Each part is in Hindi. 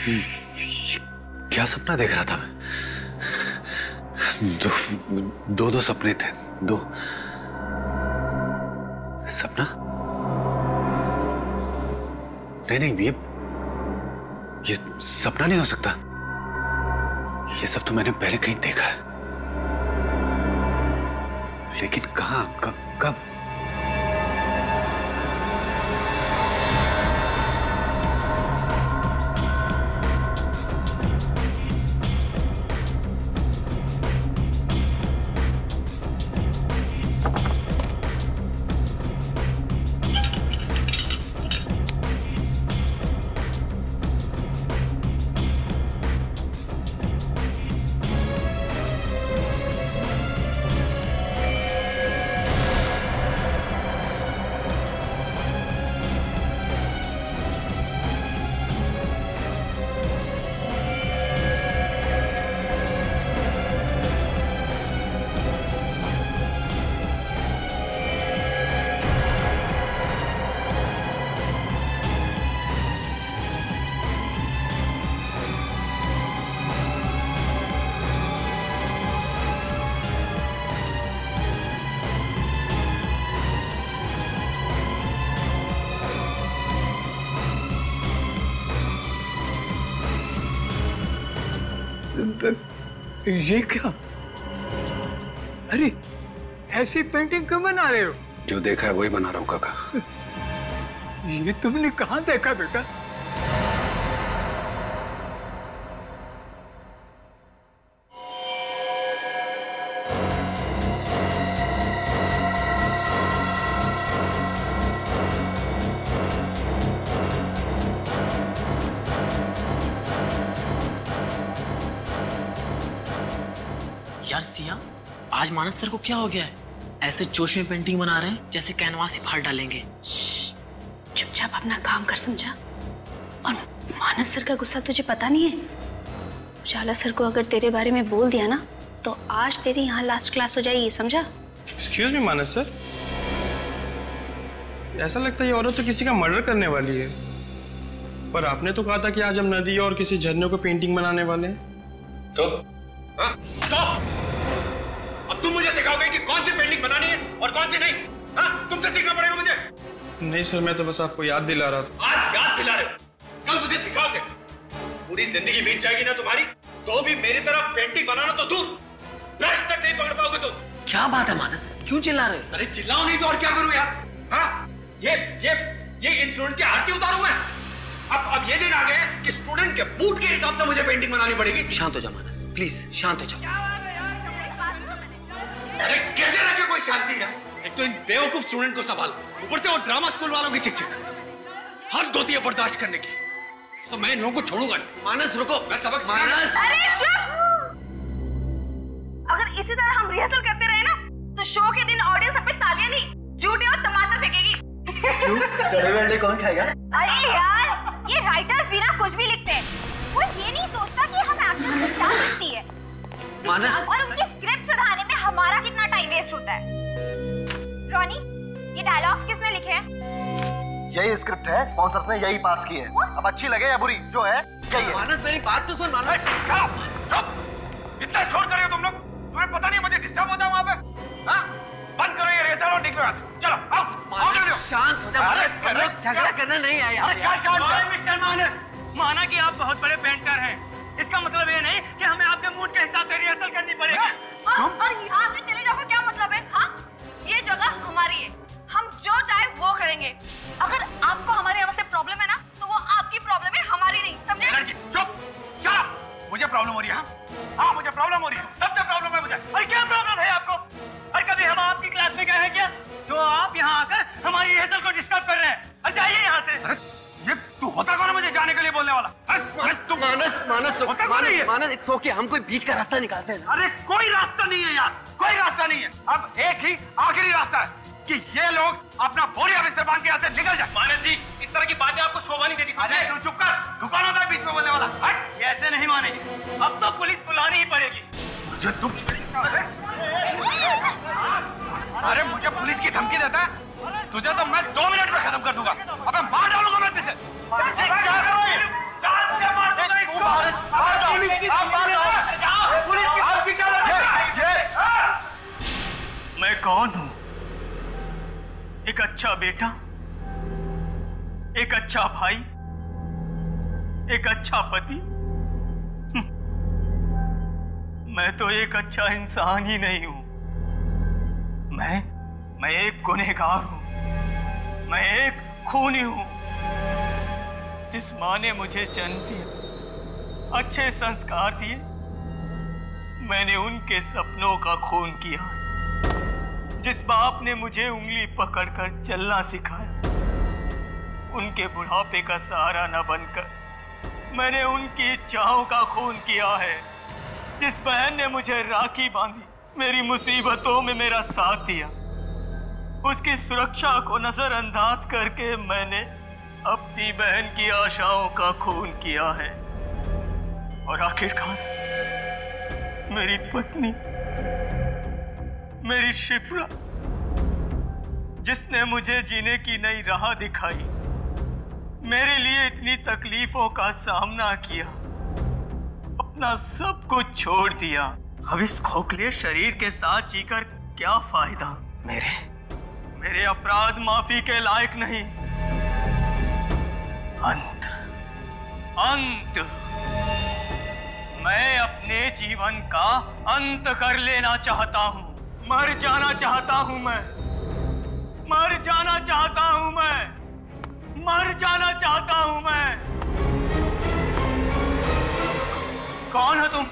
क्या सपना देख रहा था मैं? दो सपने थे। दो सपना? नहीं, ये सपना नहीं हो सकता। ये सब तो मैंने पहले कहीं देखा है, लेकिन कहाँ, कब? ये क्या? अरे ऐसी पेंटिंग क्यों बना रहे हो? जो देखा है वही बना रहा हूँ काका। ये तुमने कहाँ देखा बेटा? यार सिया, आज मानस सर को क्या हो गया है? ऐसे जोश में पेंटिंग बना रहे हैं जैसे कैनवास ही फाड़ डालेंगे। चुपचाप अपना काम कर, समझा? और मानस सर का गुस्सा तुझे पता नहीं है? उजाला सर को अगर तेरे बारे में बोल दिया ना तो आज तेरी यहाँ लास्ट क्लास हो जाएगी, समझा? एक्सक्यूज मी मानस सर, ऐसा लगता है ये औरत तो किसी का मर्डर करने वाली है। पर आपने तो कहा था कि आज हम नदी और किसी झरने को पेंटिंग बनाने वाले हैं। तो अब तुम मुझे सिखाओगे कि कौन सी पेंटिंग बनानी है और कौन सी नहीं? हाँ, तुमसे सीखना पड़ेगा मुझे। नहीं सर, मैं तो बस आपको याद दिला रहा था। आज याद दिला रहे हो, कल मुझे सिखाओगे। पूरी जिंदगी बीत जाएगी ना तुम्हारी, तो भी मेरी तरफ पेंटिंग बनाना तो दूर, ब्रश तक नहीं पकड़ पाओगे तुम। क्या बात है मानस, क्यों चिल्ला रहे हो? अरे चिल्लाओ नहीं तो और क्या करूं यार? हाँ, ये इंस्ट्रूमेंट की आरती उतारूं मैं? अब ये दिन आ गए कि स्टूडेंट के मूड के हिसाब से मुझे पेंटिंग बनानी पड़ेगी। शांत हो जा मानस, प्लीज शांत हो जाओ। अरे कैसे रखे कोई शांति है? एक तो इन बेवकूफ स्टूडेंट को संभाल, ऊपर से वो ड्रामा स्कूल वालों की चिक-चिक। हद होती है बर्दाश्त करने की, तो मैं इन लोगों को छोड़ूंगा नहीं। मानस रुको, मैं सबक मानस। अरे चुप! अगर इसी तरह हम रिहर्सल करते रहे ना तो शो के दिन ऑडियंस हम पे तालियां नहीं, जूते और टमाटर फेंकेगी। सड़े हुए अंडे कौन खाएगा? अरे यार, ये राइटर्स भी ना कुछ भी लिखते हैं, वो ये नहीं सोचता कि हम एक्टर्स को क्या लिखती है मानस, और उनकी स्क्रिप्ट सुधारने में हमारा कितना टाइम वेस्ट होता है। रॉनी, ये डायलॉग्स किसने लिखे हैं? यही स्क्रिप्ट है, स्पॉन्सर्स ने यही पास की है। अब अच्छी लगे या बुरी, जो है यही है। मानस मेरी बात तो सुन। मानस चुप! इतना शोर कर रहे हो तुम लोग, तुम्हें पता नहीं मुझे डिस्टर्ब होता है वहां पे? हाँ? बंद करो ये रिहर्सल और निकलो यहाँ से। चलो आओ। शांत हो जा मानस, हम लोग झगड़ा करने नहीं आए यहाँ पे। क्या शांत है? मिस्टर मानस, माना कि आप बहुत बड़े पेंटर हैं, इसका मतलब ये नहीं कि हमें आपके मूड के हिसाब से रिहर्सल करनी पड़ेगी। और यहाँ से चले जाओ का क्या मतलब है? हाँ, ये जगह हमारी है, हम जो चाहे वो करेंगे। अगर आपको हमारी आवाज से प्रॉब्लम है ना तो वो आपकी प्रॉब्लम है, हमारी नहीं, समझे? लड़की चुप! चुप! मुझे प्रॉब्लम हो रही है। हाँ, मुझे प्रॉब्लम हो रही है, सबसे प्रॉब्लम है मुझे। अरे क्या प्रॉब्लम है आपको? और कभी हम आपकी क्लास में गए हैं क्या जो आप यहाँ आकर हमारी रिहर्सल को डिस्टर्ब कर रहे हैं? और जाइए यहाँ से। अरे ये तू होता कौन है मुझे जाने के लिए बोलने वाला? मानस इट्स ओके, हम कोई बीच का रास्ता निकालते हैं। अरे कोई रास्ता नहीं है यार, कोई रास्ता नहीं है। अब एक ही आखिरी रास्ता है कि ये लोग अपना बोरिया बिस्तर बांध के यहाँ से निकल जाए। मानस जी, इस तरह की बातें आपको शोभा नहीं देती। अरे तू चुप कर, दुकान होता है बीच में बोलने वाला। हट! ये ऐसे नहीं मानेगी, अब तो पुलिस बुलानी ही पड़ेगी। मुझे तुम अरे मुझे पुलिस की धमकी देता है? तुझे तो मैं 2 मिनट में खत्म कर दूंगा। अबे मार डालूंगा मैं तुझे। मैं कौन हूं? एक अच्छा बेटा, एक अच्छा भाई, एक अच्छा पति। मैं तो एक अच्छा इंसान ही नहीं हूं। मैं एक गुनहगार हूं। मैं एक खूनी हूं। जिस माँ ने मुझे जन्म दिया, अच्छे संस्कार दिए, मैंने उनके सपनों का खून किया। जिस बाप ने मुझे उंगली पकड़कर चलना सिखाया, उनके बुढ़ापे का सहारा न बनकर मैंने उनकी इच्छाओं का खून किया है। जिस बहन ने मुझे राखी बांधी, मेरी मुसीबतों में मेरा साथ दिया, उसकी सुरक्षा को नजरअंदाज करके मैंने अपनी बहन की आशाओं का खून किया है। और आखिरकार मेरी पत्नी, मेरी शिप्रा, जिसने मुझे जीने की नई राह दिखाई, मेरे लिए इतनी तकलीफों का सामना किया, अपना सब कुछ छोड़ दिया। अब इस खोखले शरीर के साथ जीकर क्या फायदा? मेरे अपराध माफी के लायक नहीं। अंत। मैं अपने जीवन का अंत कर लेना चाहता हूं। मर जाना चाहता हूं मैं। मर जाना चाहता हूं मैं। मर जाना चाहता हूं मैं। कौन हो तुम?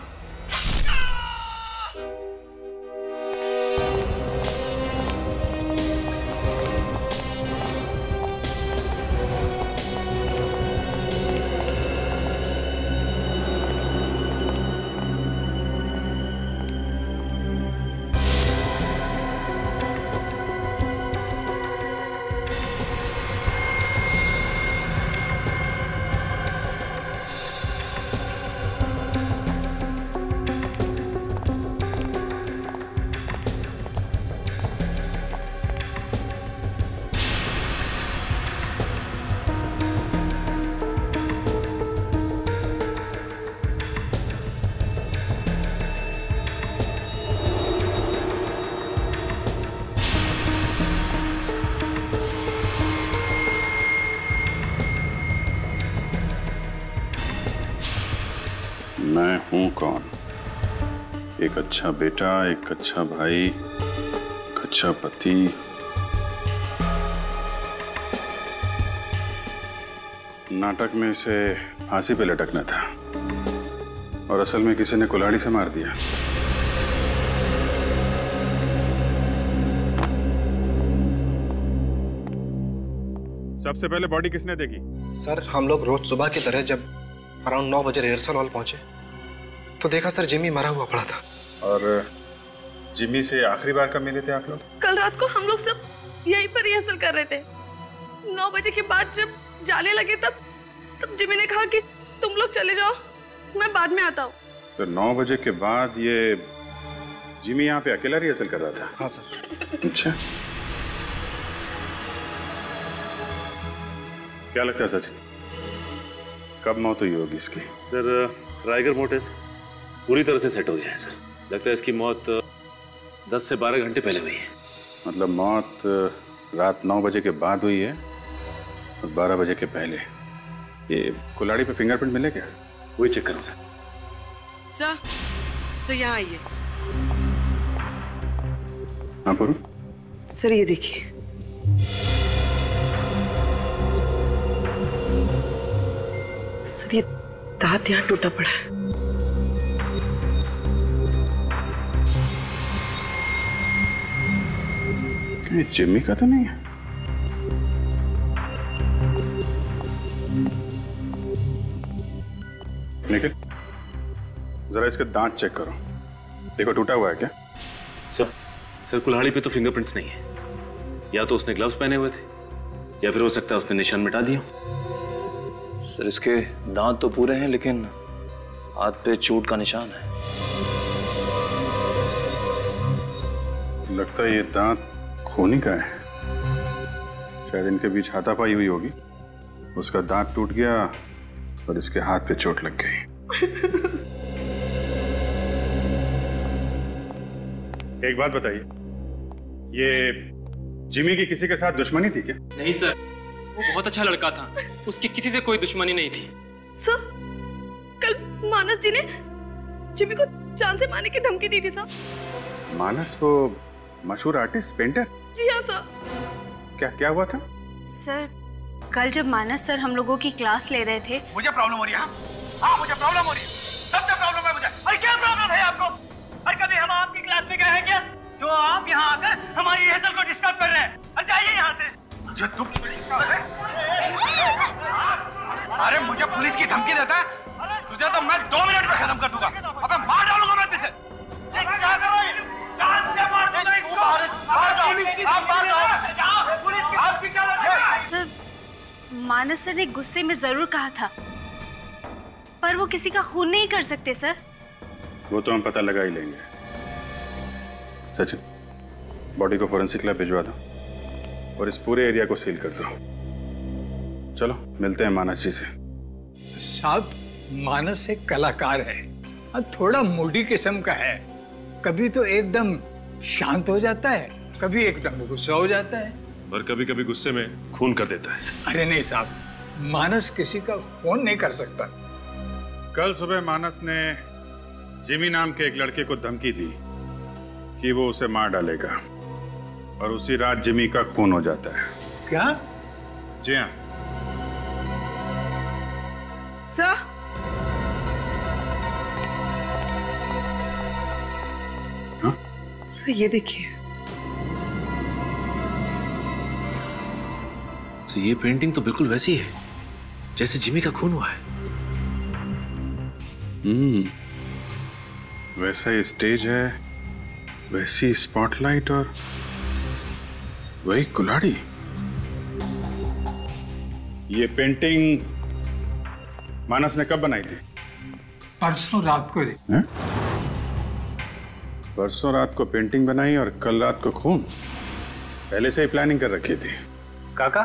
मैं हूं कौन? एक अच्छा बेटा, एक अच्छा भाई, एक अच्छा पति। नाटक में इसे फांसी पे लटकना था और असल में किसी ने कुल्हाड़ी से मार दिया। सबसे पहले बॉडी किसने देखी? सर, हम लोग रोज सुबह की तरह जब अराउंड 9 बजे रिहर्सल हॉल पहुंचे तो देखा सर जिमी मरा हुआ पड़ा था। और जिमी से आखिरी बार कब मिले थे आप लोग? कल रात को हम लोग सब यहीं पर रिहर्सल कर रहे थे। 9 बजे के बाद जब जाने लगे तब जिमी ने कहा कि तुम लोग चले जाओ, मैं बाद में आता हूँ। तो 9 बजे के बाद ये जिमी यहाँ पे अकेला रिहर्सल कर रहा था? हाँ सर। अच्छा, क्या लगता है सच, कब मौत हुई होगी इसकी? सर, राइगर मोर्टिस पूरी तरह से सेट हो गया है सर। लगता है इसकी मौत 10 से 12 घंटे पहले हुई है। मतलब मौत रात 9 बजे के बाद हुई है और 12 बजे के पहले। ये कुल्हाड़ी पे फिंगरप्रिंट मिले क्या? वही चेक करो सर। सर यहाँ आइए। हाँ पुरु? सर ये देखिए। सर ये दांत यहाँ टूटा पड़ा है। ये जिमी का तो नहीं है? निखिल, जरा इसके दांत चेक करो, देखो टूटा हुआ है क्या? सर कुल्हाड़ी पे तो फिंगरप्रिंट्स नहीं है। या तो उसने ग्लव्स पहने हुए थे या फिर हो सकता है उसने निशान मिटा दिया। सर इसके दांत तो पूरे हैं लेकिन हाथ पे चोट का निशान है। लगता है ये दांत खूनी का है। शायद इनके बीच हाथापाई हुई होगी, उसका दांत टूट गया और इसके हाथ पे चोट लग गई। एक बात बताइए, ये जिमी की किसी के साथ दुश्मनी थी क्या? नहीं सर, वो बहुत अच्छा लड़का था, उसकी किसी से कोई दुश्मनी नहीं थी। सर, कल मानस जी ने जिमी को जान से मारने की धमकी दी थी सर। मानस वो मशहूर आर्टिस्ट पेंटर? जी हाँ सर। क्या हुआ था? सर, कल जब मानस सर हम लोगों की क्लास ले रहे थे। मुझे प्रॉब्लम हो रही है। हाँ, मुझे प्रॉब्लम हो रही है, सबसे प्रॉब्लम है मुझे। अरे क्या प्रॉब्लम है आपको? अरे कभी हम आपकी क्लास में गए हैं क्या जो आप यहाँ आकर हमारी हेसल को डिस्टर्ब कर रहे हैं? अरे जाइए यहाँ से। मुझे तुम अरे मुझे पुलिस की धमकी देता है? तुझे तो मैं 2 मिनट में खत्म कर दूंगा। अबे मार डालूंगा मैं तुझे। सर, मानस सर ने गुस्से में जरूर कहा था, पर वो किसी का खून नहीं कर सकते सर। वो तो हम पता लगा ही लेंगे। सचिन, बॉडी को फोरेंसिक लैब भिजवा दो और इस पूरे एरिया को सील कर दो। चलो मिलते हैं मानस जी से। साहब, मानस एक कलाकार है और थोड़ा मूडी किस्म का है। कभी तो एकदम शांत हो जाता है, कभी एकदम गुस्सा हो जाता है, और कभी कभी गुस्से में खून कर देता है। अरे नहीं साहब, मानस किसी का खून नहीं कर सकता। कल सुबह मानस ने जिमी नाम के एक लड़के को धमकी दी कि वो उसे मार डालेगा, और उसी रात जिमी का खून हो जाता है। क्या? जी हाँ सर। सर ये देखिए। तो ये पेंटिंग तो बिल्कुल वैसी है जैसे जिमी का खून हुआ है। वैसा ही स्टेज है, वैसी स्पॉटलाइट और वही कुल्हाड़ी। ये पेंटिंग मानस ने कब बनाई थी? परसों रात को। परसों रात को पेंटिंग बनाई और कल रात को खून? पहले से ही प्लानिंग कर रखी थी। काका,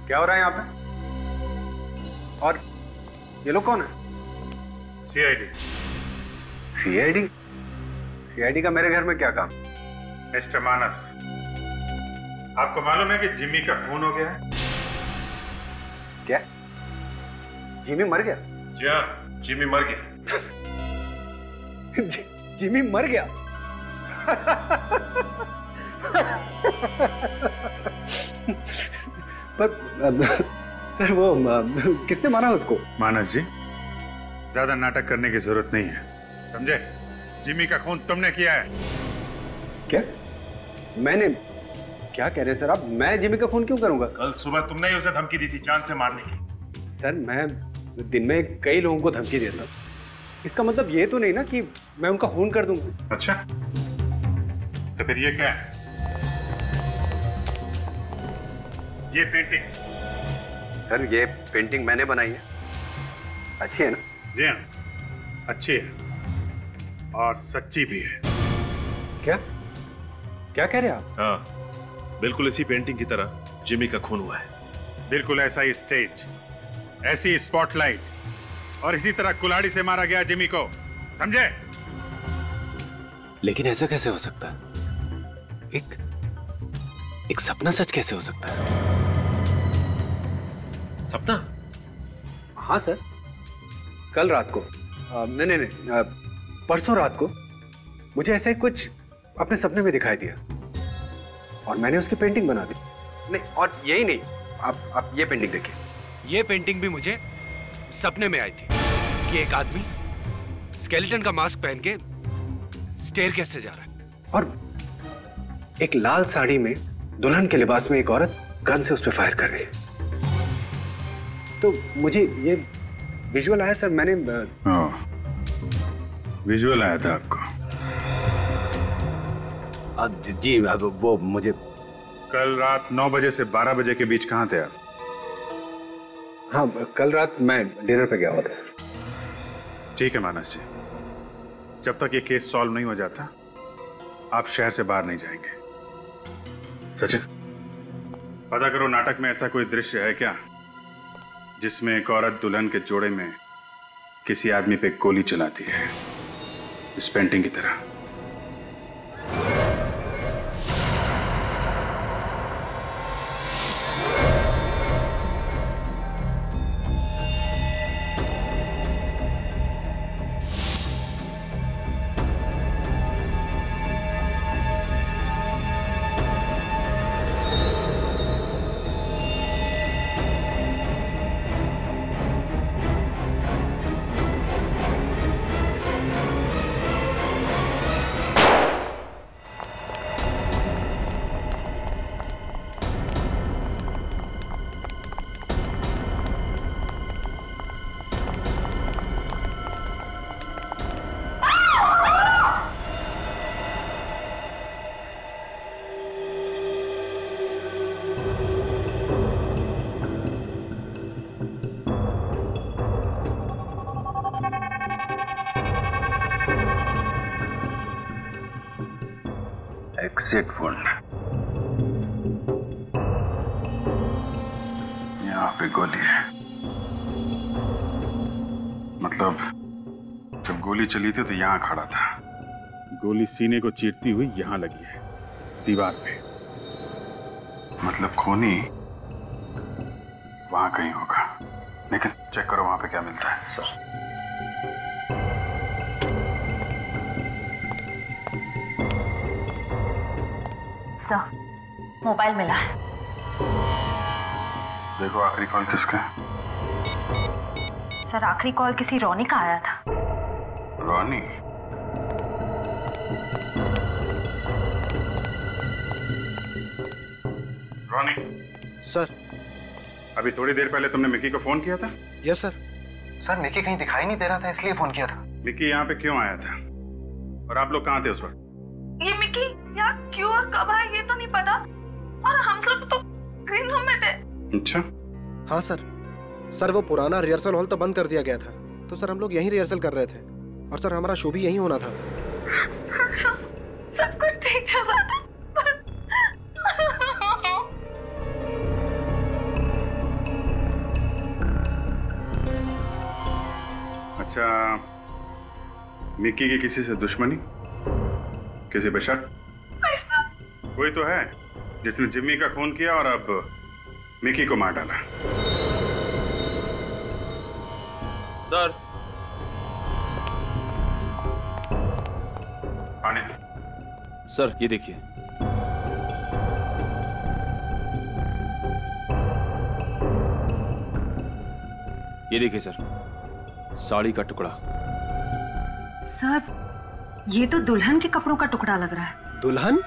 क्या हो रहा है यहाँ पे? और ये लोग कौन है? सीआईडी। सीआईडी? सीआईडी का मेरे घर में क्या काम? मिस्टर मानस, आपको मालूम है कि जिमी का खून हो गया है? क्या? जिमी मर गया? जी हाँ, जिमी मर गया। जिमी मर गया? पर सर, वो किसने मारा उसको? मानस जी, ज्यादा नाटक करने की जरूरत नहीं है, समझे? जिमी का खून तुमने किया है। क्या? मैंने? क्या कह रहे हैं सर आप? मैं जिमी का खून क्यों करूंगा? कल सुबह तुमने ही उसे धमकी दी थी जान से मारने की। सर, मैं दिन में कई लोगों को धमकी देता हूं, इसका मतलब ये तो नहीं ना कि मैं उनका खून कर दूंगा। अच्छा, तो फिर ये क्या है? ये पेंटिंग? सर, ये पेंटिंग मैंने बनाई है। अच्छी है ना? जी हाँ, अच्छी है और सच्ची भी है। क्या क्या कह रहे हैं आप? हाँ, बिल्कुल इसी पेंटिंग की तरह जिमी का खून हुआ है। बिल्कुल ऐसा ही स्टेज, ऐसी स्पॉटलाइट और इसी तरह कुल्हाड़ी से मारा गया जिमी को, समझे? लेकिन ऐसा कैसे हो सकता है? एक सपना सच कैसे हो सकता है? सपना? हाँ सर, कल रात को नहीं, परसों रात को मुझे ऐसा ही कुछ अपने सपने में दिखाई दिया और मैंने उसकी पेंटिंग बना दी। नहीं, और यही नहीं, आप ये पेंटिंग देखिए। ये पेंटिंग भी मुझे सपने में आई थी कि एक आदमी स्केलेटन का मास्क पहन के स्टेयरकेस से जा रहा है और एक लाल साड़ी में दुल्हन के लिबास में एक औरत गन से उस पर फायर कर रही है। तो मुझे ये विजुअल आया सर, मैंने विजुअल आया था आपको? जी, वो मुझे कल रात 9 बजे से 12 बजे के बीच कहाँ थे आप? हाँ, कल रात मैं डिनर पे गया हुआ था सर। ठीक है मानस जी, जब तक ये केस सॉल्व नहीं हो जाता आप शहर से बाहर नहीं जाएंगे। सचिन, पता करो नाटक में ऐसा कोई दृश्य है क्या जिसमें एक औरत दुल्हन के जोड़े में किसी आदमी पे गोली चलाती है, इस पेंटिंग की तरह। एग्जिट वुंड, यहाँ पे गोली है। मतलब जब गोली चली थी तो यहाँ खड़ा था। गोली सीने को चीरती हुई यहाँ लगी है, दीवार पे। मतलब खूनी वहां कहीं होगा, लेकिन चेक करो वहां पे क्या मिलता है। सर सर, मोबाइल मिला है। देखो आखिरी कॉल किसका है? सर आखिरी कॉल किसी रोनी का आया था। रोनी? रोनी? सर अभी थोड़ी देर पहले तुमने मिकी को फोन किया था? Yes sir. सर मिकी कहीं दिखाई नहीं दे रहा था, इसलिए फोन किया था। मिकी यहाँ पे क्यों आया था और आप लोग कहाँ थे उस वक्त? ये मिकी यहाँ क्यों और कब आया ये तो नहीं पता, और हम सब तो ग्रीन रूम में थे। अच्छा। हाँ सर। सर वो पुराना रिहर्सल हॉल तो बंद कर दिया गया था, तो सर हम लोग यहीं रिहर्सल कर रहे थे, और सर हमारा शो भी यहीं होना था। सब कुछ ठीक चल रहा था। अच्छा, मिकी की किसी से दुश्मनी, किसी पे शक? कोई तो है जिसने जिम्मी का खून किया और अब मिकी को मार डाला। सर आने। सर ये देखिए। ये देखिए सर, साड़ी का टुकड़ा। सर ये तो दुल्हन के कपड़ों का टुकड़ा लग रहा है। दुल्हन?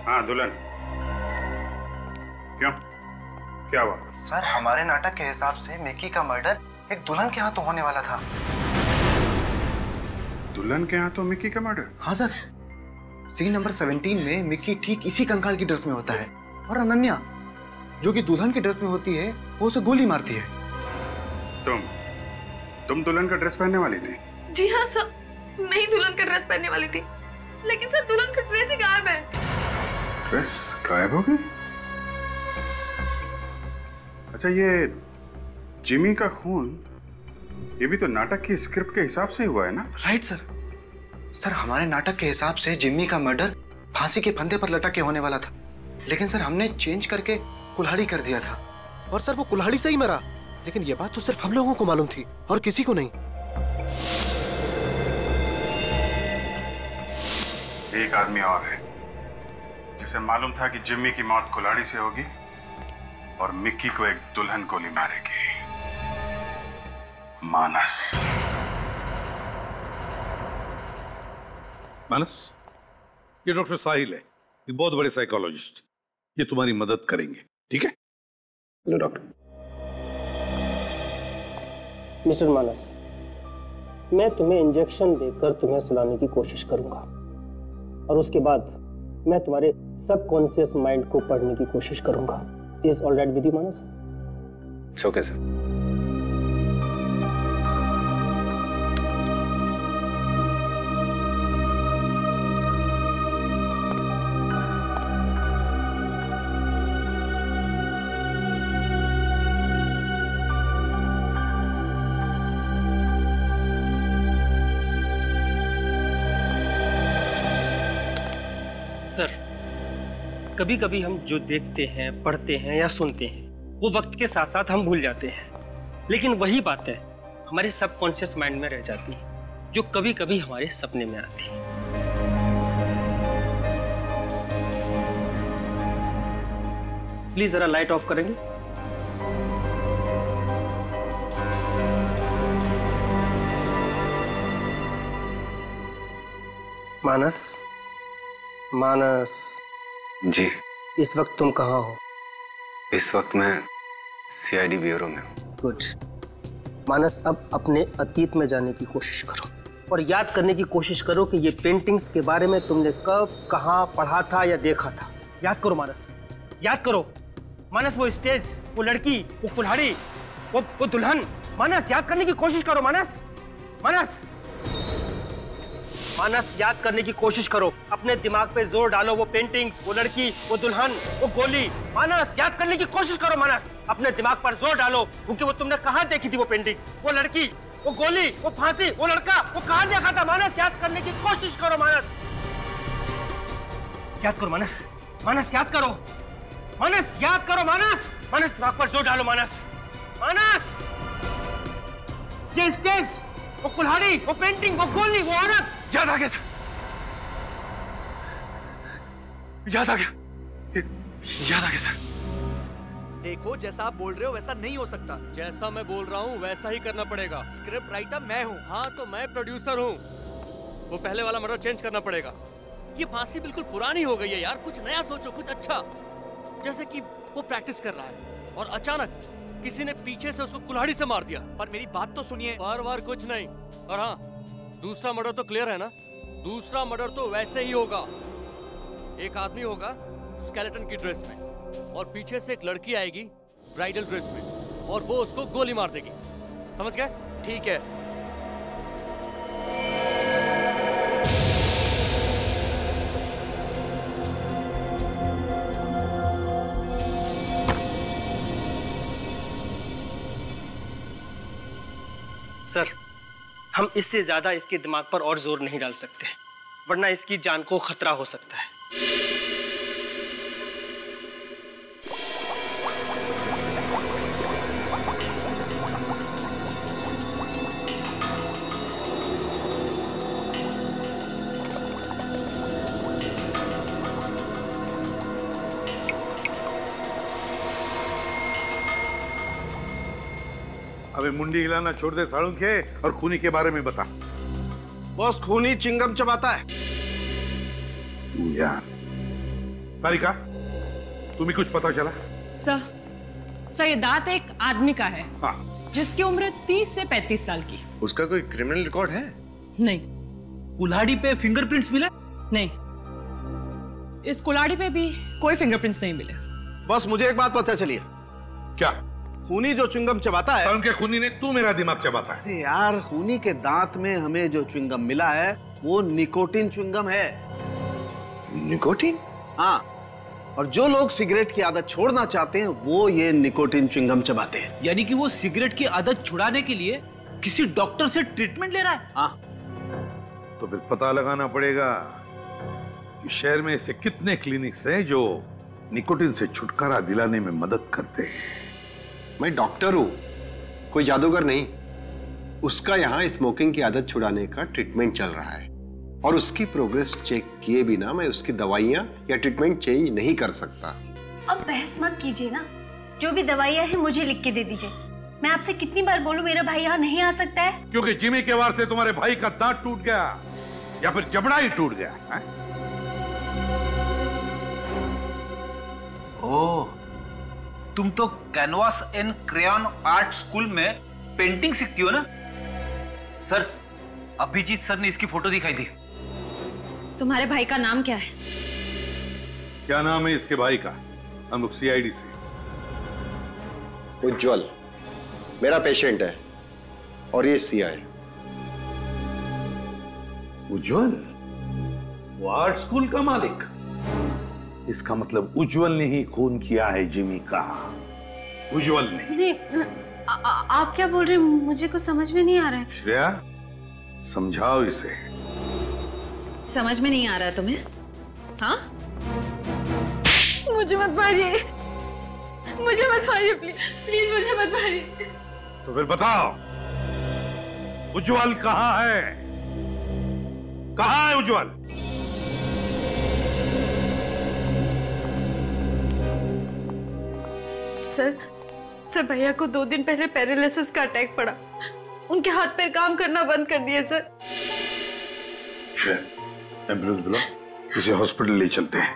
हाँ दुल्हन। क्यों, क्या हुआ? सर हमारे नाटक के हिसाब से मिकी का मर्डर एक दुल्हन के हाथों होने वाला था। दुल्हन के हाथों मिकी का मर्डर? हाँ सर। सीन नंबर 17 में मिकी ठीक इसी कंकाल की ड्रेस में होता है, और अनन्या जो कि दुल्हन की ड्रेस में होती है वो उसे गोली मारती है। तुम दुल्हन का ड्रेस पहनने वाली थी? जी हाँ सर, मैं ही दुल्हन का ड्रेस पहनने वाली थी, लेकिन सर दुल्हन का ड्रेस ही गायब है। ड्रेस गायब हो गई? अच्छा, ये जिमी का खून ये भी तो नाटक की स्क्रिप्ट के हिसाब से हुआ है ना? Right sir. सर हमारे नाटक के हिसाब से जिम्मी का मर्डर फांसी के फंदे पर लटक के होने वाला था, लेकिन सर हमने चेंज करके कुल्हाड़ी कर दिया था, और सर वो कुल्हाड़ी से ही मरा। लेकिन ये बात तो सिर्फ हम लोगों को मालूम थी और किसी को नहीं। एक आदमी और है जिसे मालूम था कि जिम्मी की मौत कुल्हाड़ी से होगी और मिक्की को एक दुल्हन गोली मारेगी। मानस। मानस, ये डॉक्टर साहिल है, ये बहुत बड़े साइकोलॉजिस्ट, ये तुम्हारी मदद करेंगे, ठीक है? Hello doctor. मिस्टर मानस, मैं तुम्हें इंजेक्शन देकर तुम्हें सुलाने की कोशिश करूंगा, और उसके बाद मैं तुम्हारे सबकॉन्शियस माइंड को पढ़ने की कोशिश करूंगा। Is all right with you Manas? It's okay sir. Sir, कभी कभी हम जो देखते हैं, पढ़ते हैं या सुनते हैं वो वक्त के साथ साथ हम भूल जाते हैं, लेकिन वही बातें हमारे सबकॉन्शियस माइंड में रह जाती हैं, जो कभी कभी हमारे सपने में आती हैं। प्लीज जरा लाइट ऑफ करेंगे? मानस, मानस जी। इस वक्त तुम कहाँ हो? इस वक्त मैं सीआईडी ब्यूरो में हूँ। गुड। मानस, अब अपने अतीत में जाने की कोशिश करो और याद करने की कोशिश करो कि ये पेंटिंग्स के बारे में तुमने कब, कहाँ पढ़ा था या देखा था। याद करो मानस, याद करो मानस। वो स्टेज, वो लड़की, वो कुल्हाड़ी, वो दुल्हन। मानस, याद करने की कोशिश करो मानस। मानस, मानस, याद करने की कोशिश करो। अपने दिमाग पे जोर डालो। वो पेंटिंग्स, वो लड़की, वो दुल्हन, वो गोली। मानस, याद करने की कोशिश करो मानस। अपने दिमाग पर जोर डालो, क्योंकि वो तुमने कहाँ देखी थी वो पेंटिंग्स, वो लड़की, वो गोली, वो फांसी, वो लड़का, वो कहाँ देखा था। मानस, याद करने की कोशिश करो मानस। याद करो मानस। मानस, याद करो। मानस, याद करो मानस। मानस, दिमाग पर जोर डालो मानस। मानस, ये स्टेज, वो कुल्हाड़ी, वो पेंटिंग, वो गोली, वो औरत। याद आ गया सर, याद आ गया, याद आ गया सर। देखो, जैसा आप बोल रहे हो वैसा नहीं हो सकता। जैसा मैं बोल रहा हूँ वैसा ही करना पड़ेगा। स्क्रिप्ट राइटर मैं हूँ। हाँ, तो मैं प्रोड्यूसर हूँ। वो पहले वाला मर्डर चेंज करना पड़ेगा। ये फांसी बिल्कुल पुरानी हो गई है यार, कुछ नया सोचो, कुछ अच्छा। जैसे कि वो प्रैक्टिस कर रहा है और अचानक किसी ने पीछे से उसको कुल्हाड़ी से मार दिया। पर मेरी बात तो सुनिए। बार कुछ नहीं। और हाँ, दूसरा मर्डर तो क्लियर है ना? दूसरा मर्डर तो वैसे ही होगा। एक आदमी होगा स्केलेटन की ड्रेस में और पीछे से एक लड़की आएगी ब्राइडल ड्रेस में और वो उसको गोली मार देगी। समझ गए? ठीक है। सर, हम इससे ज्यादा इसके दिमाग पर और जोर नहीं डाल सकते, वरना इसकी जान को खतरा हो सकता है। अबे मुंडी हिलाना छोड़ दे साळुंखे और खूनी के बारे में बता। बॉस, खूनी चिंगम चबाता है। यार तारिका, तुम्हें कुछ पता चला? सर, ये दांत एक आदमी का है। हाँ। जिसकी उम्र 30 से 35 साल की। उसका कोई क्रिमिनल रिकॉर्ड है? नहीं। कुल्हाड़ी पे फिंगरप्रिंट्स मिले? नहीं, इस कुल्हाड़ी पे भी कोई फिंगरप्रिंट्स नहीं मिले। बॉस, मुझे एक बात पता चली है। क्या? खूनी जो च्युइंगम चबाता है। उनके खूनी ने तू मेरा दिमाग चबाता है। अरे यार, खूनी के दांत में हमें जो च्युइंगम मिला है वो निकोटिन च्युइंगम है। निकोटिन? हाँ, और जो लोग सिगरेट की आदत छोड़ना चाहते हैं वो ये निकोटिन च्युइंगम चबाते हैं। यानी कि वो सिगरेट की आदत छुड़ाने के लिए किसी डॉक्टर से ट्रीटमेंट ले रहा है? हाँ। तो फिर पता लगाना पड़ेगा कि शहर में ऐसे कितने क्लिनिक्स हैं जो निकोटिन से छुटकारा दिलाने में मदद करते हैं। मैं डॉक्टर हूं, कोई जादूगर नहीं। उसका यहाँ स्मोकिंग की आदत छुड़ाने का ट्रीटमेंट चल रहा है और उसकी प्रोग्रेस चेक किए बिना मैं उसकी दवाइयाँ या ट्रीटमेंट चेंज नहीं कर सकता। अब बहस मत कीजिए ना, जो भी दवाइयाँ हैं मुझे लिख के दे दीजिए। मैं आपसे कितनी बार बोलूं मेरा भाई यहाँ नहीं आ सकता है? क्योंकि जिमी के वार से तुम्हारे भाई का दांत टूट गया या फिर जबड़ा ही टूट गया है? ओह, तुम तो canvas and crayon art school में पेंटिंग सीखती हो ना? सर, अभिजीत सर ने इसकी फोटो दिखाई थी। तुम्हारे भाई का नाम क्या है? क्या नाम है इसके भाई का? हम लोग सीआईडी से। उज्जवल मेरा पेशेंट है और ये सीआई। उज्जवल, वो आर्ट स्कूल का मालिक? इसका मतलब उज्जवल ने ही खून किया है जिमी का। उज्जवल ने। नहीं, आप क्या बोल रहे हैं? मुझे कुछ समझ में नहीं आ रहा है। श्रेया, समझाओ इसे। समझ में नहीं आ रहा है तुम्हें? हाँ? मुझे मत मारिए, मुझे मत मारिए, प्लीज प्लीज मुझे मत मारिए। तो फिर बताओ, उज्जवल कहाँ है? कहाँ है उज्जवल? सर भैया को 2 दिन पहले पैरालिसिस का अटैक पड़ा। उनके हाथ पैर काम करना बंद कर दिए सर। एम्बुलेंस बुलाओ, किसी हॉस्पिटल ले चलते हैं।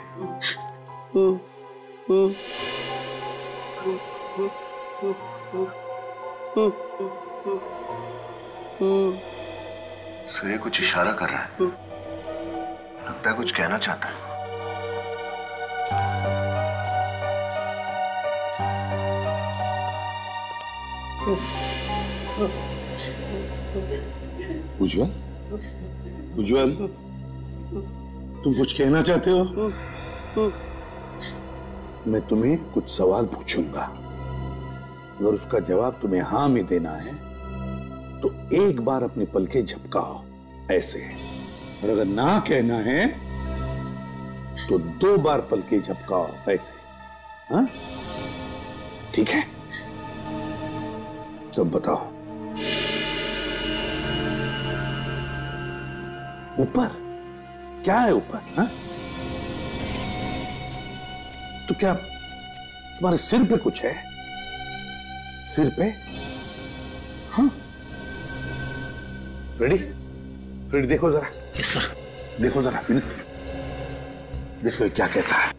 सूर्य कुछ इशारा कर रहा है, लगता है कुछ कहना चाहता है। उज्जवल, उज्जवल, तुम कुछ कहना चाहते हो? मैं तुम्हें कुछ सवाल पूछूंगा, अगर उसका जवाब तुम्हें हाँ में देना है तो एक बार अपनी पलकें झपकाओ ऐसे, और अगर ना कहना है तो 2 बार पलकें झपकाओ ऐसे। हाँ, ठीक है? तब बताओ, ऊपर क्या है? ऊपर हाँ? तो क्या तुम्हारे सिर पे कुछ है? सिर पे? हाँ, रेडी? रेडी, देखो जरा। Yes sir. देखो जरा विनीत, देखो ये क्या कहता है।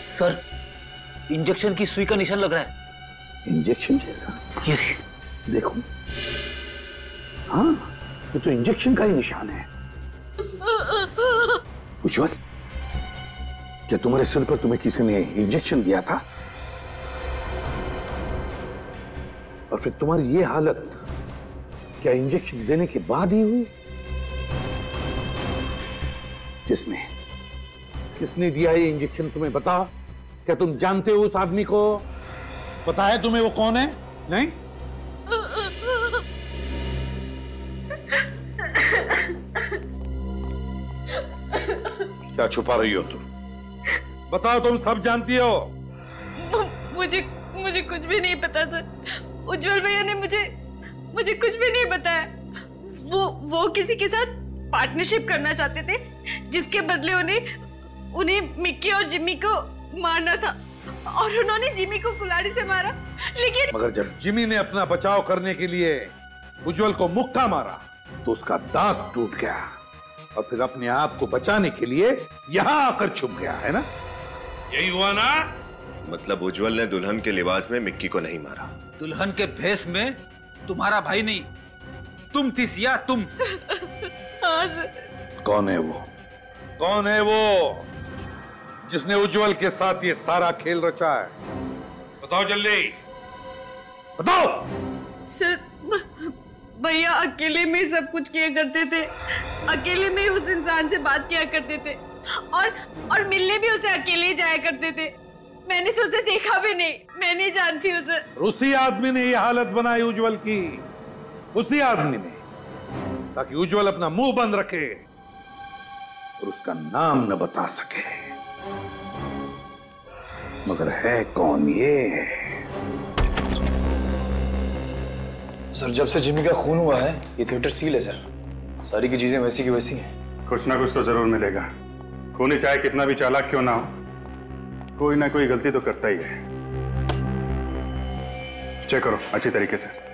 सर, इंजेक्शन की सुई का निशान लग रहा है। इंजेक्शन जैसा? ये देखो, हाँ, ये तो इंजेक्शन का ही निशान है। उज्जवल, क्या तुम्हारे सिर पर तुम्हें किसी ने इंजेक्शन दिया था? और फिर तुम्हारी ये हालत क्या इंजेक्शन देने के बाद ही हुई? किसने दिया ये इंजेक्शन तुम्हें? बताओ, क्या तुम जानते हो उस आदमी को? पता है तुम्हें वो कौन है? नहीं? क्या छुपा रही हो तुम? बताओ, तुम सब जानती हो। मुझे कुछ भी नहीं पता सर। उज्जवल भैया ने मुझे कुछ भी नहीं बताया। वो किसी के साथ पार्टनरशिप करना चाहते थे, जिसके बदले उन्हें मिक्की और जिम्मी को मारना था, और उन्होंने जिम्मी को कुल्हाड़ी से मारा। लेकिन मगर जब जिम्मी ने अपना बचाव करने के लिए उज्जवल को मुक्का मारा तो उसका दांत टूट गया, और फिर अपने आप को बचाने के लिए यहां आकर छुप गया, है ना? यही हुआ ना? मतलब उज्जवल ने दुल्हन के लिबास में मिक्की को नहीं मारा? दुल्हन के भेष में तुम्हारा भाई नहीं, तुम थी सिया, तुम। हाँ सर। कौन है वो? कौन है वो जिसने उज्जवल के साथ ये सारा खेल रचा है? बताओ जल्दी, बताओ। सर, भैया अकेले में सब कुछ किया करते थे, अकेले में उस इंसान से बात किया करते थे, और मिलने भी उसे अकेले जाया करते थे। मैंने तो उसे देखा भी नहीं, मैं नहीं जानती उसे। उसी आदमी ने ये हालत बनाई उज्जवल की, उसी आदमी ने, ताकि उज्जवल अपना मुंह बंद रखे और उसका नाम न बता सके। मगर है कौन ये? सर, जब से जिम्मी का खून हुआ है ये थिएटर सील है सर। सारी की चीजें वैसी की वैसी हैं। कुछ ना कुछ तो जरूर मिलेगा। खूनी चाहे कितना भी चालाक क्यों ना हो, कोई ना कोई गलती तो करता ही है। चेक करो अच्छी तरीके से।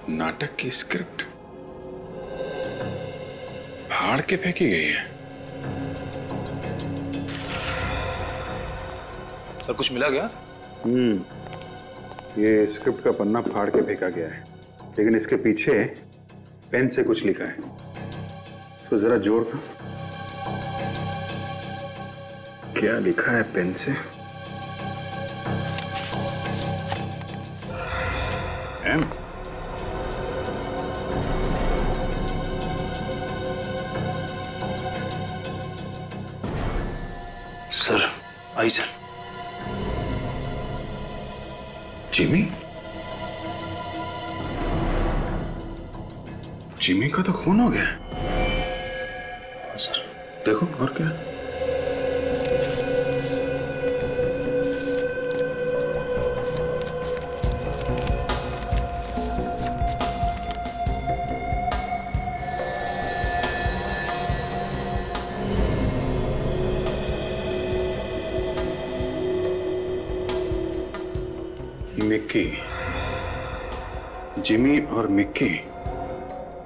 नाटक की स्क्रिप्ट फाड़ के फेंकी गई है। सर कुछ मिला क्या? ये स्क्रिप्ट का पन्ना फाड़ के फेंका गया है, लेकिन इसके पीछे पेन से कुछ लिखा है। इसको जरा जोड़ दो। क्या लिखा है पेन से? एम। सर आई सर। जिमी? जिमी का तो खून हो गया। सर देखो और क्या। मिक्की, जिमी और मिक्की,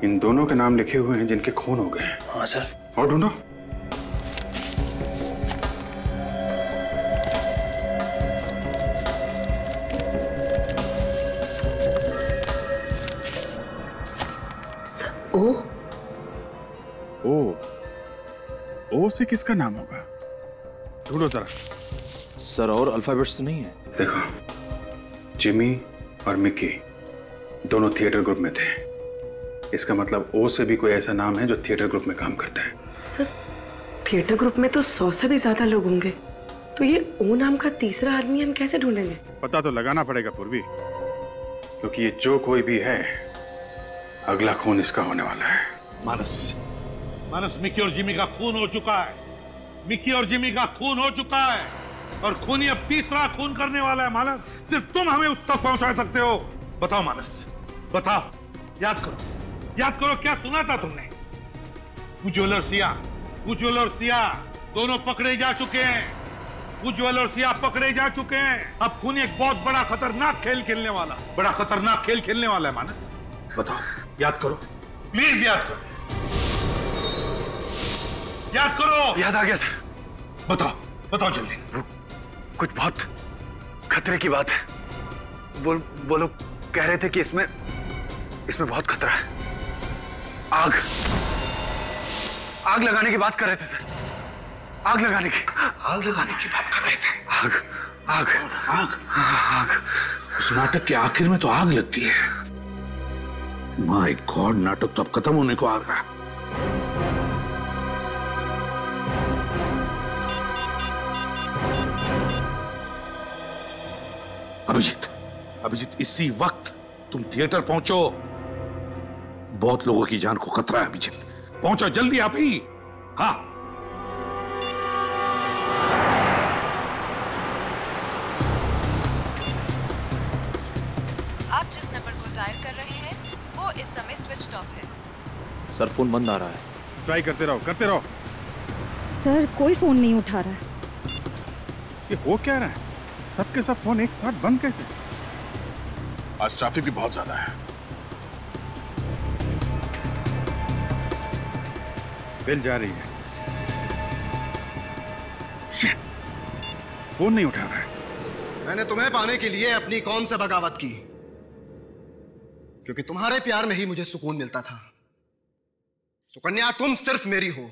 इन दोनों के नाम लिखे हुए हैं जिनके खून हो गए हैं। हाँ सर। और ढूंढो। ओ से किसका नाम होगा? ढूंढो जरा। सर और अल्फाबेट्स तो नहीं है? देखो, जिमी और मिक्की दोनों थिएटर ग्रुप में थे। इसका मतलब ओ से भी कोई ऐसा नाम है जो थिएटर ग्रुप में काम करता है। सर थिएटर ग्रुप में तो 100 से भी ज्यादा लोग होंगे, तो ये ओ नाम का तीसरा आदमी हम कैसे ढूंढेंगे? पता तो लगाना पड़ेगा पूर्वी, क्योंकि ये जो कोई भी है, अगला खून इसका होने वाला है। मानस, मिक्की और जिमी का खून हो चुका है। मिक्की और जिमी का खून हो चुका है और खूनी अब तीसरा खून करने वाला है। मानस, सिर्फ तुम हमें उस तक पहुंचा सकते हो। बताओ मानस, बताओ। याद करो क्या सुना था तुमने? उज्ज्वल और सिया दोनों पकड़े जा चुके हैं। उज्ज्वल और सिया पकड़े जा चुके हैं। अब खूनी एक बहुत बड़ा खतरनाक खेल खेलने वाला है। मानस बताओ, याद करो, प्लीज याद करो। याद आ गया सर। बताओ जल्दी। कुछ बहुत खतरे की बात है। वो लोग कह रहे थे कि इसमें बहुत खतरा है। आग लगाने की बात कर रहे थे सर। आग लगाने की बात कर रहे थे। आग। उस नाटक के आखिर में तो आग लगती है। माय गॉड, नाटक तो अब खत्म होने को आ रहा है। अभिजीत, इसी वक्त तुम थिएटर पहुंचो। बहुत लोगों की जान को खतरा है। अभिजीत पहुंचो जल्दी, आप ही। हाँ। आप जिस नंबर को डायल कर रहे हैं वो इस समय स्विच्ड ऑफ है। सर फोन बंद आ रहा है। ट्राई करते रहो। सर कोई फोन नहीं उठा रहा है। ये हो क्या रहा है? सबके सब फोन एक साथ बंद कैसे? आज ट्रैफिक भी बहुत ज्यादा है। बेल जा रही है। फोन नहीं उठा रहा है। मैंने तुम्हें पाने के लिए अपनी कौम से बगावत की, क्योंकि तुम्हारे प्यार में ही मुझे सुकून मिलता था। सुकन्या, तुम सिर्फ मेरी हो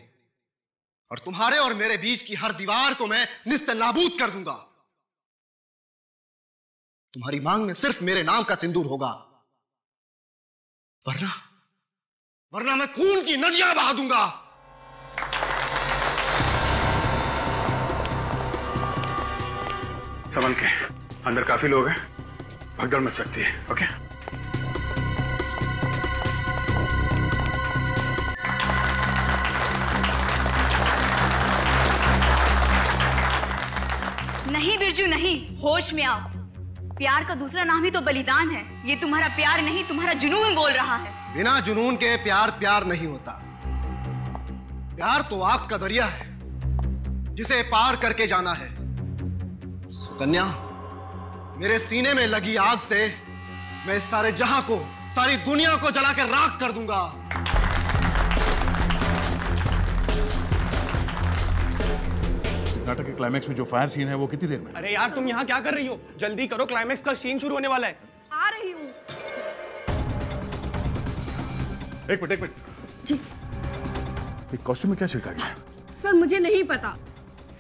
और तुम्हारे और मेरे बीच की हर दीवार को मैं निस्त नाबूद कर दूंगा। तुम्हारी मांग में सिर्फ मेरे नाम का सिंदूर होगा, वरना मैं खून की नदियां बहा दूंगा। संभल के, अंदर काफी लोग हैं, भगदड़ मच सकती है। ओके? नहीं बिरजू नहीं, होश में आओ। प्यार का दूसरा नाम ही तो बलिदान है। ये तुम्हारा प्यार नहीं, तुम्हारा जुनून बोल रहा है। बिना जुनून के प्यार नहीं होता। प्यार तो आग का दरिया है जिसे पार करके जाना है। सुकन्या, मेरे सीने में लगी आग से मैं इस सारे जहां को सारी दुनिया को जला के राख कर दूंगा। इस नाटक के क्लाइमैक्स में जो फायर सीन है वो कितनी देर में? अरे यार तुम यहाँ क्या कर रही हो? जल्दी करो, क्लाइमैक्स का सीन शुरू होने वाला है। आ रही हूँ। एक मिनट जी। एक कॉस्ट्यूम में क्या छिड़का गया? सर मुझे नहीं पता।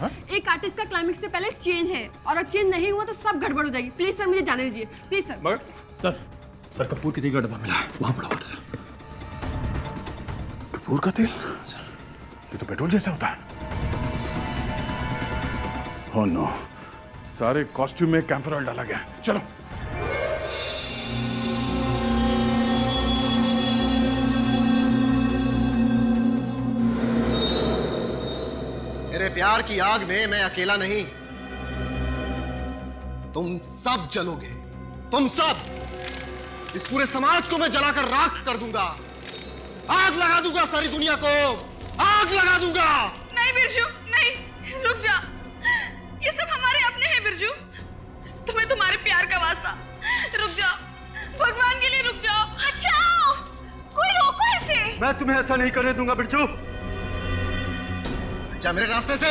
हा? एक आर्टिस्ट का क्लाइमेक्स से पहले चेंज है और अगर चेंज नहीं हुआ तो सब गड़बड़ हो जाएगी। प्लीज सर मुझे जाने दीजिए, प्लीज सर। मगर सर कपूर के तेल का डब्बा मिला, वहां पड़ा हुआ सर। कपूर का तेल? ये तो पेट्रोल जैसा होता है। ओह नो, सारे कॉस्ट्यूम में कैम्फर ऑयल डाला गया। चलो। मेरे प्यार की आग में मैं अकेला नहीं, तुम सब जलोगे। तुम सब। इस पूरे समाज को मैं जलाकर राख कर दूंगा। आग लगा दूंगा सारी दुनिया को, आग लगा दूंगा। नहीं बिरजू, नहीं, रुक जा। ये सब हमारे अपने हैं बिरजू। तुम्हें तुम्हारे प्यार का वास्ता, रुक जाओ, भगवान के लिए रुक जाओ। बचाओ, कोई रोको इसे। मैं तुम्हें ऐसा नहीं करने दूंगा बिरजू। जा मेरे रास्ते से।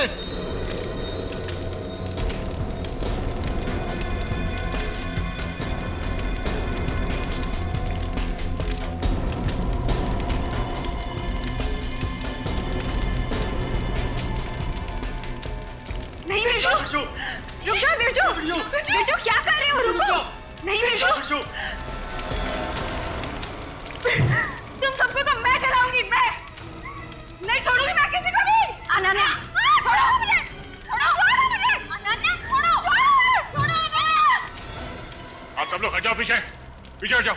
नहीं बिरजू, रुक जाओ बिरजू। बिरजू क्या कर रहे हो? रुको। नहीं बिरजू, तुम सबको तो मैं जलाऊंगी। मैं नहीं छोड़ूंगी मैं किसी को भी। अनन्या छोड़ो मुझे, छोड़ो मुझे। अनन्या छोड़ो, छोड़ो मुझे। आप सब लोग हट जाओ, पीछे पीछे हट जाओ।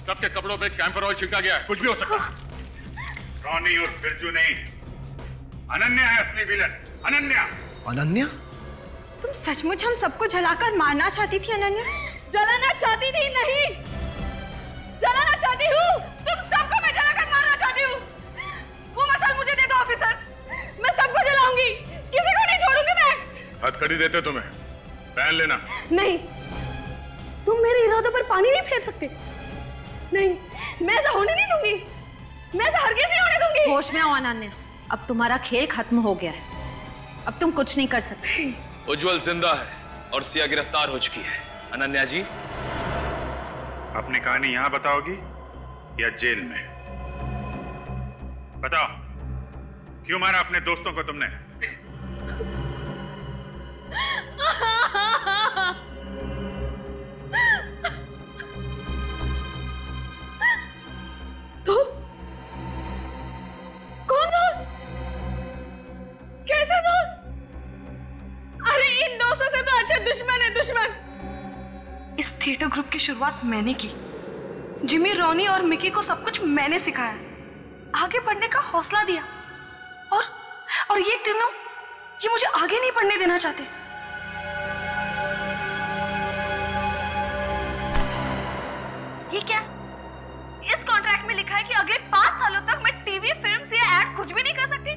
सबके कपड़ों पे कैंपर ऑयल छिड़का गया है, कुछ भी हो सकता है। रॉनी और बिरजू नहीं, अनन्या है असली विलन। अनन्या। अनन्या? तुम सचमुच हम सबको जलाकर मारना चाहती थी अनन्या? जलाना चाहती थी? नहीं, जलाना चाहती हूँ। तुम सबको मैं जलाकर मारना चाहती हूँ। वो मशाल मुझे दे दो ऑफिसर, मैं सबको जलाऊंगी, किसी को नहीं छोड़ूंगी मैं। हथकड़ी देते तुम्हें, पहन लेना। नहीं, तुम मेरे इरादों पर पानी नहीं फेर सकते। नहीं, मैं ऐसा होने नहीं दूंगी, मैं ऐसा हरगिज़ नहीं होने दूंगी। होश में आओ अनन्या, अब तुम्हारा खेल खत्म हो गया है। अब तुम कुछ नहीं कर सकते। उज्जवल जिंदा है और सिया गिरफ्तार हो चुकी है। अनन्या जी, अपनी कहानी यहां बताओगी या जेल में? बताओ, क्यों मारा अपने दोस्तों को तुमने? दोस्त? कौन दोस्त? कैसे दोस्त? अरे इन दोस्तों से तो अच्छा दुश्मन है, दुश्मन। इस थिएटर ग्रुप की शुरुआत मैंने की। जिमी, रॉनी और मिकी को सब कुछ मैंने सिखाया, आगे बढ़ने का हौसला दिया। और ये तीनों, ये मुझे आगे नहीं बढ़ने देना चाहते। ये क्या? इस कॉन्ट्रैक्ट में लिखा है कि अगले 5 सालों तक मैं टीवी, फिल्म्स या एड कुछ भी नहीं कर सकती।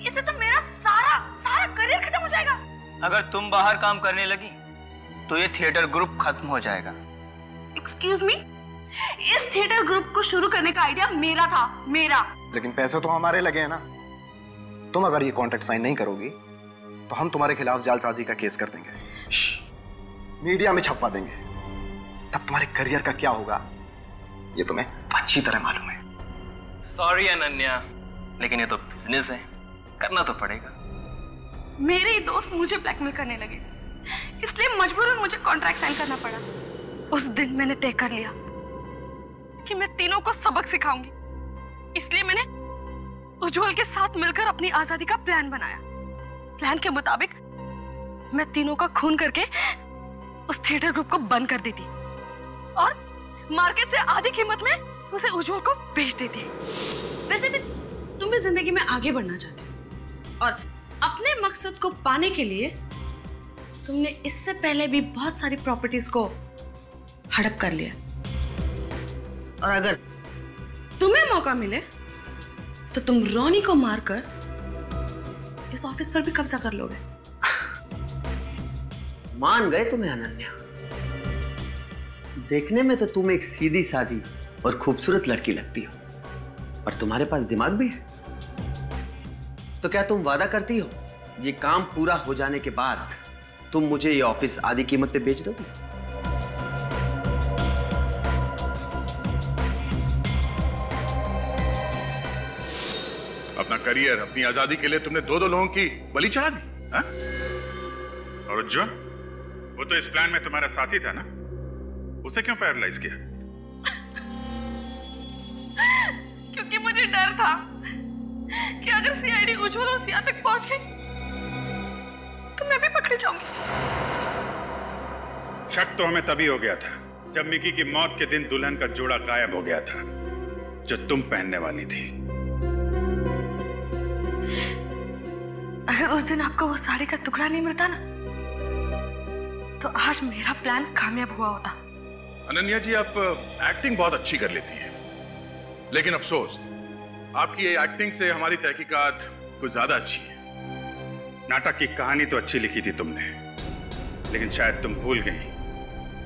इससे तो मेरा सारा करियर खत्म हो जाएगा। अगर तुम बाहर काम करने लगी तो ये थिएटर ग्रुप खत्म हो जाएगा। एक्सक्यूज मी, इस थिएटर ग्रुप को शुरू करने का आइडिया मेरा था, मेरा। लेकिन पैसे तो हमारे लगे हैं ना। तुम अगर ये कॉन्ट्रैक्ट साइन नहीं करोगी तो हम तुम्हारे खिलाफ जालसाजी का केस कर देंगे, मीडिया में छपवा देंगे। तब तुम्हारे करियर का क्या होगा ये तुम्हें अच्छी तरह मालूम है। सॉरी अनन्या, लेकिन ये तो बिजनेस है, करना तो पड़ेगा। मेरे ही दोस्त मुझे ब्लैकमेल करने लगे, इसलिए मजबूरन मुझे कॉन्ट्रैक्ट साइन करना पड़ा। उस दिन मैंने तय कर लिया कि मैं तीनों को सबक सिखाऊंगी, इसलिए मैंने उज्जवल के साथ मिलकर अपनी आजादी का प्लान बनाया। प्लान के मुताबिक मैं तीनों का खून करके उस थिएटर ग्रुप को बंद कर देती और मार्केट से आधी कीमत में उसे उज्जवल को बेच देती। वैसे भी तुम भी जिंदगी में आगे बढ़ना चाहते हो और अपने मकसद को पाने के लिए तुमने इससे पहले भी बहुत सारी प्रॉपर्टीज को हड़प कर लिया, और अगर तुम्हें मौका मिले तो तुम रॉनी को मारकर इस ऑफिस पर भी कब्जा कर लोगे। मान गए तुम्हें अनन्या। देखने में तो तुम एक सीधी सादी और खूबसूरत लड़की लगती हो, और तुम्हारे पास दिमाग भी है। तो क्या तुम वादा करती हो ये काम पूरा हो जाने के बाद तुम मुझे ये ऑफिस आधी कीमत पे बेच दोगी? अपना करियर, अपनी आजादी के लिए तुमने दो लोगों की बलि चढ़ा दी, हा? और उज्जवल, वो तो इस प्लान में तुम्हारा साथी था ना, उसे क्यों पैरालाइज किया? क्योंकि मुझे डर था कि अगर सीआईडी उज्जवल और सिया तक पहुंच गई तो मैं भी पकड़ी जाऊंगी। शक तो हमें तभी हो गया था जब मिकी की मौत के दिन दुल्हन का जोड़ा गायब हो गया था जो तुम पहनने वाली थी। अगर उस दिन आपको वो साड़ी का टुकड़ा नहीं मिलता ना, तो आज मेरा प्लान कामयाब हुआ होता। अनन्या जी, आप एक्टिंग बहुत अच्छी कर लेती हैं, लेकिन अफसोस आपकी ये एक्टिंग से हमारी तहकीकात कुछ ज्यादा अच्छी है। नाटक की कहानी तो अच्छी लिखी थी तुमने, लेकिन शायद तुम भूल गई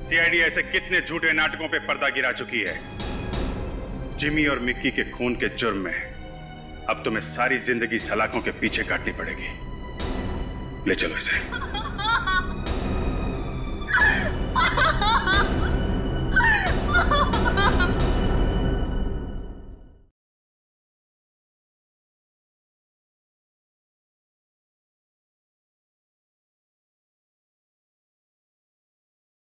सीआईडी ऐसे कितने झूठे नाटकों पे पर्दा गिरा चुकी है। जिमी और मिक्की के खून के जुर्म में अब तुम्हें सारी जिंदगी सलाखों के पीछे काटनी पड़ेगी। ले चलो इसे।